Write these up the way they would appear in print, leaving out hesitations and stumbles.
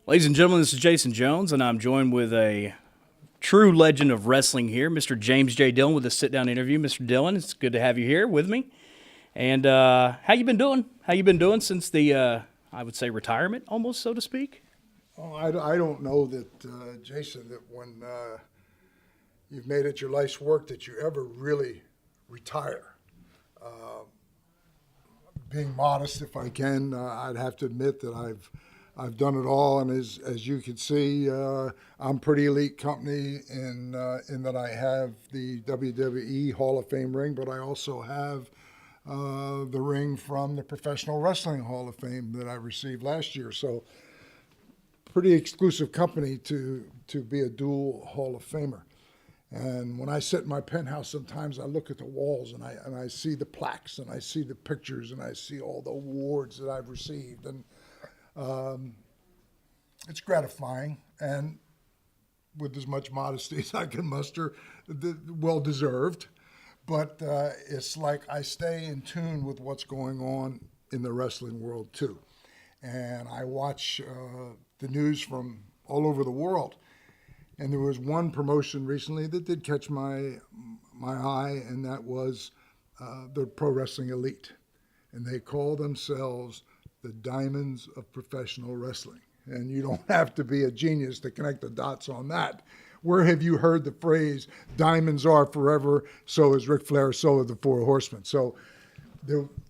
Ladies and gentlemen, this is Jason Jones, and I'm joined with a true legend of wrestling here, Mr. James J. Dillon, with a sit-down interview. Mr. Dillon, it's good to have you here with me. And how you been doing? How you been doing since the, I would say, retirement, almost, so to speak? Oh, I don't know that, Jason, that when you've made it your life's work that you ever really retire. Being modest, if I can, I'd have to admit that I've done it all, and as you can see, I'm pretty elite company in that I have the WWE Hall of Fame ring, but I also have the ring from the Professional Wrestling Hall of Fame that I received last year. So, pretty exclusive company to be a dual Hall of Famer. And when I sit in my penthouse, sometimes I look at the walls and I see the plaques and I see the pictures and I see all the awards that I've received, and it's gratifying, and with as much modesty as I can muster, well deserved. But it's like I stay in tune with what's going on in the wrestling world too, and I watch the news from all over the world. And there was one promotion recently that did catch my eye, and that was the Pro Wrestling Elite. And they call themselves the Diamonds of Professional Wrestling. And you don't have to be a genius to connect the dots on that. Where have you heard the phrase, diamonds are forever, so is Ric Flair, so are the Four Horsemen? So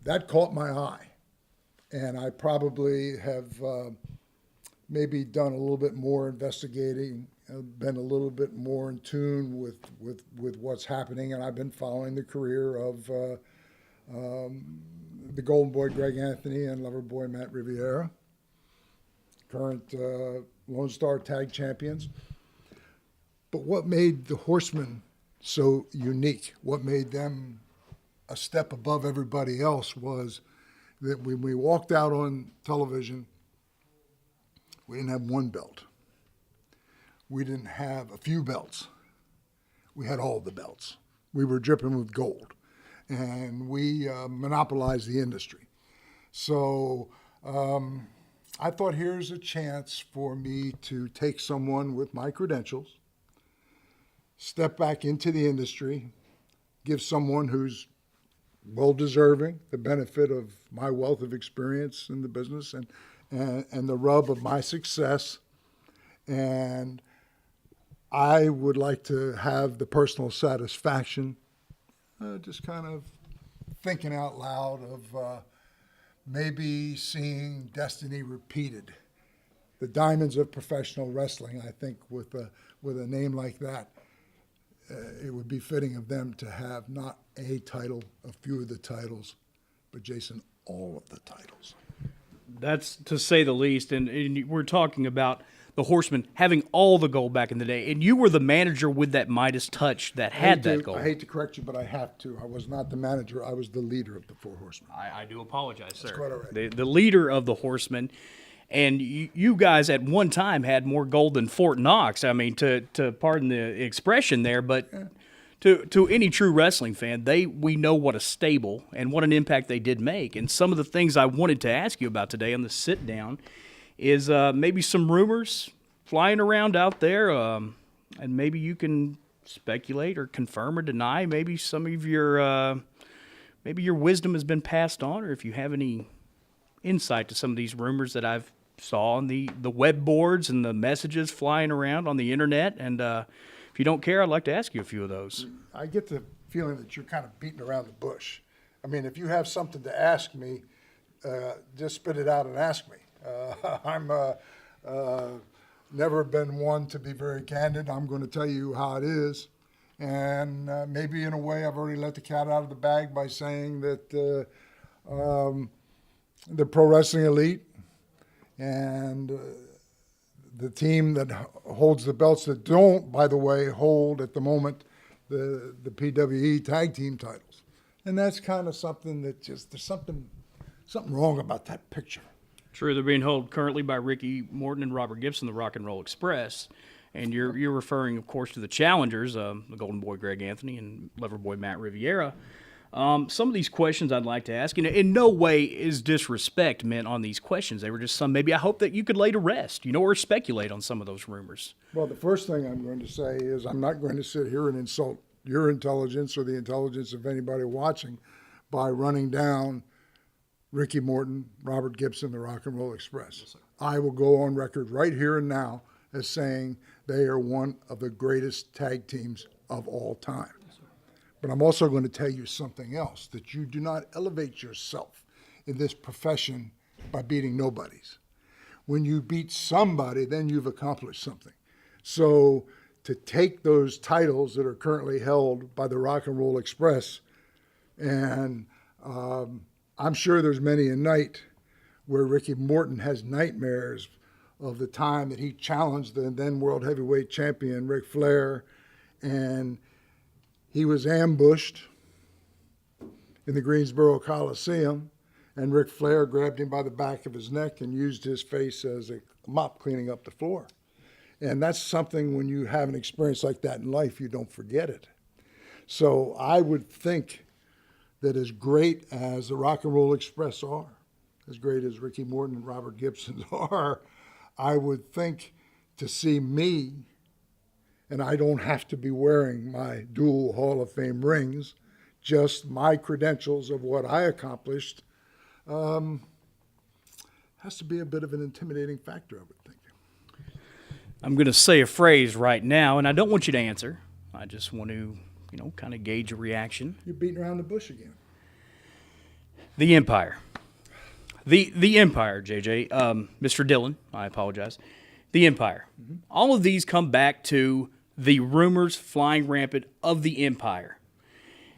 that caught my eye. And I probably have maybe done a little bit more investigating, been a little bit more in tune with what's happening, and I've been following the career of the Golden Boy Greg Anthony and Lover Boy Matt Riviera, current Lone Star Tag Champions. But what made the Horsemen so unique, what made them a step above everybody else, was that when we walked out on television, we didn't have one belt. We didn't have a few belts. We had all the belts. We were dripping with gold, and we monopolized the industry. So I thought, here's a chance for me to take someone with my credentials, step back into the industry, give someone who's well-deserving the benefit of my wealth of experience in the business and the rub of my success. And I would like to have the personal satisfaction, just kind of thinking out loud, of maybe seeing destiny repeated. The Diamonds of Professional Wrestling, I think with a name like that, it would be fitting of them to have not a title, a few of the titles, but Jason, all of the titles. That's to say the least. And we're talking about the Horsemen having all the gold back in the day. And you were the manager with that Midas touch that had that gold. I hate to correct you, but I have to. I was not the manager. I was the leader of the Four Horsemen. I do apologize, sir. That's quite all right. The leader of the Horsemen. And you guys at one time had more gold than Fort Knox. I mean, to pardon the expression there, but to any true wrestling fan, we know what a stable and what an impact they did make. And some of the things I wanted to ask you about today on the sit down is maybe some rumors flying around out there, and maybe you can speculate or confirm or deny. Maybe some of your wisdom has been passed on, or if you have any insight to some of these rumors that I've saw on the web boards and the messages flying around on the internet. And if you don't care, I'd like to ask you a few of those. I get the feeling that you're kind of beating around the bush. I mean, if you have something to ask me, just spit it out and ask me. I'm never been one to be very candid. I'm going to tell you how it is. And maybe in a way I've already let the cat out of the bag by saying that the Pro Wrestling Elite and the team that holds the belts that don't, by the way, hold at the moment the PWE tag team titles. And that's kind of something that just, there's something wrong about that picture. True, they're being held currently by Ricky Morton and Robert Gibson, the Rock and Roll Express. And you're referring, of course, to the challengers, the Golden Boy Greg Anthony and Lover Boy Matt Riviera. Some of these questions I'd like to ask, and in no way is disrespect meant on these questions. They were just some maybe I hope that you could lay to rest, or speculate on some of those rumors. Well, the first thing I'm going to say is I'm not going to sit here and insult your intelligence or the intelligence of anybody watching by running down Ricky Morton, Robert Gibson, the Rock and Roll Express. Yes, I will go on record right here and now as saying they are one of the greatest tag teams of all time. Yes, but I'm also going to tell you something else, that you do not elevate yourself in this profession by beating nobodies. When you beat somebody, then you've accomplished something. So to take those titles that are currently held by the Rock and Roll Express, and I'm sure there's many a night where Ricky Morton has nightmares of the time that he challenged the then World Heavyweight Champion Ric Flair, and he was ambushed in the Greensboro Coliseum, and Ric Flair grabbed him by the back of his neck and used his face as a mop cleaning up the floor. And that's something, when you have an experience like that in life, you don't forget it. So I would think that as great as the Rock and Roll Express are, as great as Ricky Morton and Robert Gibson are, I would think to see me, and I don't have to be wearing my dual Hall of Fame rings, just my credentials of what I accomplished, has to be a bit of an intimidating factor, I would think. I'm going to say a phrase right now, and I don't want you to answer. I just want to, kind of gauge a reaction. You're beating around the bush again. The Empire. The Empire, JJ. Mr. Dillon, I apologize. The Empire. Mm-hmm. All of these come back to the rumors flying rampant of the Empire.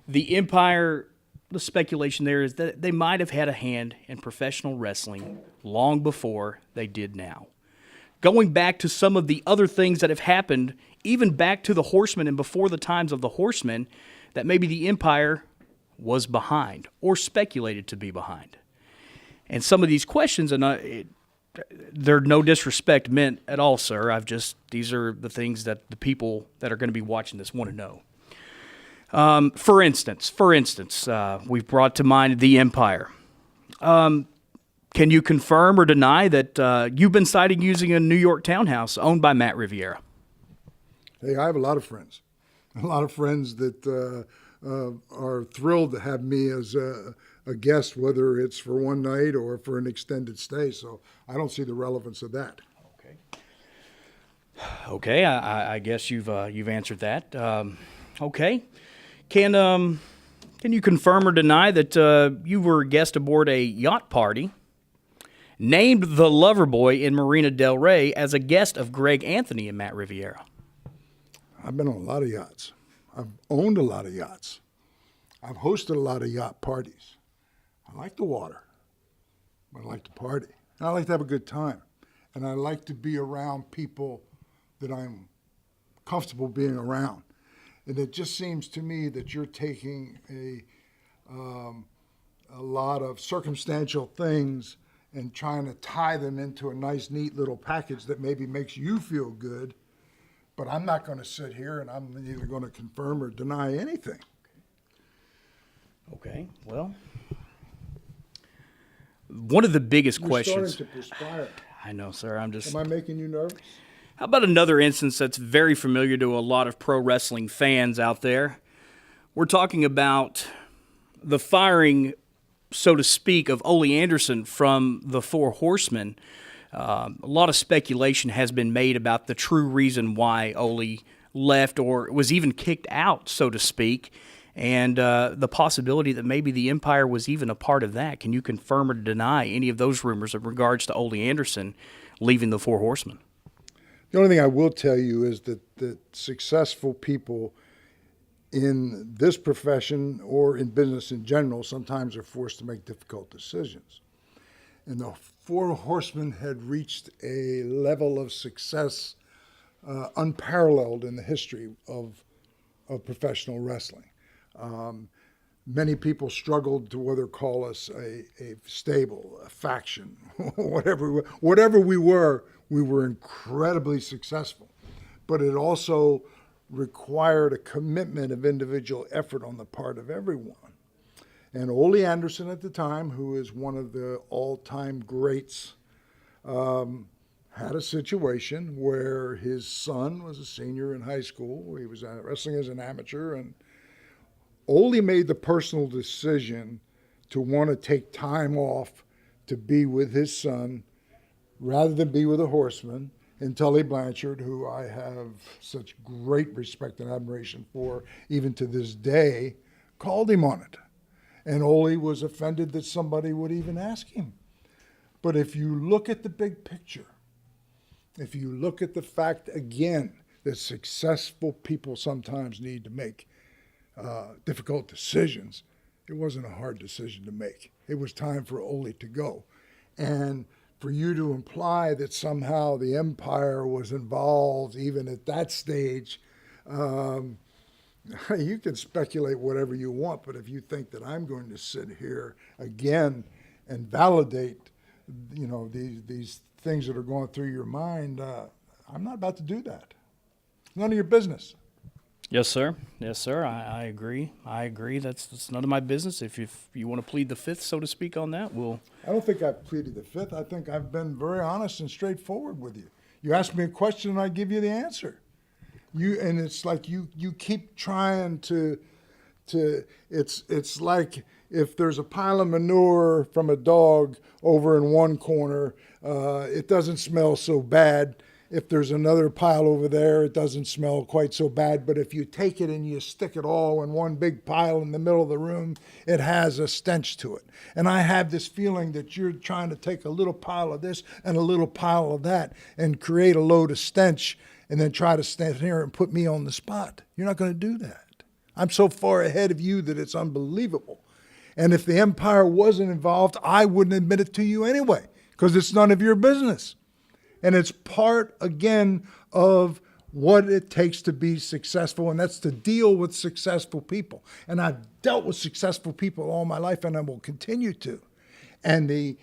The Empire, the speculation there is that they might have had a hand in professional wrestling long before they did now. Going back to some of the other things that have happened, even back to the Horsemen and before the times of the Horsemen, that maybe the Empire was behind or speculated to be behind. And some of these questions, and they're no disrespect meant at all, sir. These are the things that the people that are going to be watching this want to know. For instance, we've brought to mind the Empire. Can you confirm or deny that you've been cited using a New York townhouse owned by Matt Riviera? Hey, I have a lot of friends. A lot of friends that are thrilled to have me as a guest, whether it's for one night or for an extended stay. So I don't see the relevance of that. Okay, I guess you've answered that. Okay, can you confirm or deny that you were a guest aboard a yacht party named the Loverboy in Marina Del Rey as a guest of Greg Anthony and Matt Riviera? I've been on a lot of yachts. I've owned a lot of yachts. I've hosted a lot of yacht parties. I like the water, but I like to party. And I like to have a good time. And I like to be around people that I'm comfortable being around. And it just seems to me that you're taking a lot of circumstantial things and trying to tie them into a nice, neat little package that maybe makes you feel good. But I'm not going to sit here and I'm neither going to confirm or deny anything. Okay, well, one of the biggest questions. You're starting to perspire. I know, sir. Am I making you nervous? How about another instance that's very familiar to a lot of pro wrestling fans out there? We're talking about the firing, so to speak, of Ole Anderson from the Four Horsemen. A lot of speculation has been made about the true reason why Ole left or was even kicked out, so to speak, and the possibility that maybe the Empire was even a part of that. Can you confirm or deny any of those rumors in regards to Ole Anderson leaving the Four Horsemen? The only thing I will tell you is that successful people in this profession or in business in general sometimes are forced to make difficult decisions. And the Four Horsemen had reached a level of success unparalleled in the history of professional wrestling. Many people struggled to whether call us a stable, a faction, whatever we were incredibly successful. But it also required a commitment of individual effort on the part of everyone. And Ole Anderson at the time, who is one of the all-time greats, had a situation where his son was a senior in high school. He was wrestling as an amateur, and Ole made the personal decision to want to take time off to be with his son rather than be with a horseman. And Tully Blanchard, who I have such great respect and admiration for, even to this day, called him on it. And Ole was offended that somebody would even ask him. But if you look at the big picture, if you look at the fact, again, that successful people sometimes need to make difficult decisions, it wasn't a hard decision to make. It was time for Ole to go. And for you to imply that somehow the Empire was involved even at that stage, you can speculate whatever you want, but if you think that I'm going to sit here again and validate, these things that are going through your mind, I'm not about to do that. None of your business. Yes, sir. Yes, sir. I agree. I agree. That's none of my business. If you want to plead the fifth, so to speak, on that, I don't think I've pleaded the fifth. I think I've been very honest and straightforward with you. You ask me a question, and I give you the answer. And it's like you keep trying to it's like if there's a pile of manure from a dog over in one corner, it doesn't smell so bad. If there's another pile over there, it doesn't smell quite so bad. But if you take it and you stick it all in one big pile in the middle of the room, it has a stench to it. And I have this feeling that you're trying to take a little pile of this and a little pile of that and create a load of stench and then try to stand here and put me on the spot. You're not going to do that. I'm so far ahead of you that it's unbelievable. And if the Empire wasn't involved, I wouldn't admit it to you anyway, because it's none of your business. And it's part, again, of what it takes to be successful, and that's to deal with successful people. And I've dealt with successful people all my life, and I will continue to. And the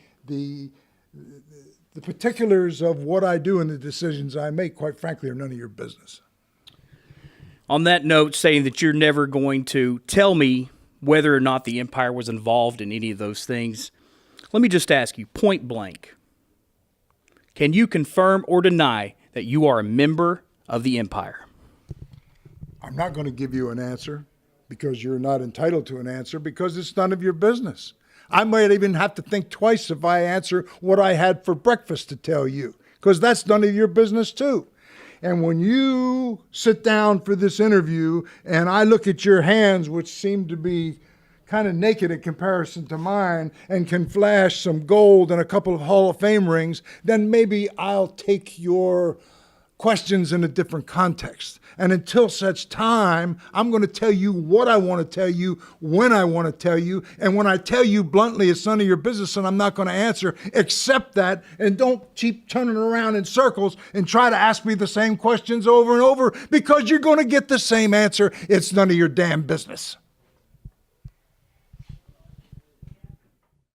particulars of what I do and the decisions I make, quite frankly, are none of your business. On that note, saying that you're never going to tell me whether or not the Empire was involved in any of those things, let me just ask you, point blank, can you confirm or deny that you are a member of the Empire? I'm not going to give you an answer because you're not entitled to an answer because it's none of your business. I might even have to think twice if I answer what I had for breakfast to tell you, because that's none of your business too. And when you sit down for this interview and I look at your hands, which seem to be kind of naked in comparison to mine, and can flash some gold and a couple of Hall of Fame rings, then maybe I'll take your questions in a different context. And until such time, I'm going to tell you what I want to tell you, when I want to tell you. And when I tell you bluntly, it's none of your business and I'm not going to answer, accept that, and don't keep turning around in circles and try to ask me the same questions over and over, because you're going to get the same answer. It's none of your damn business.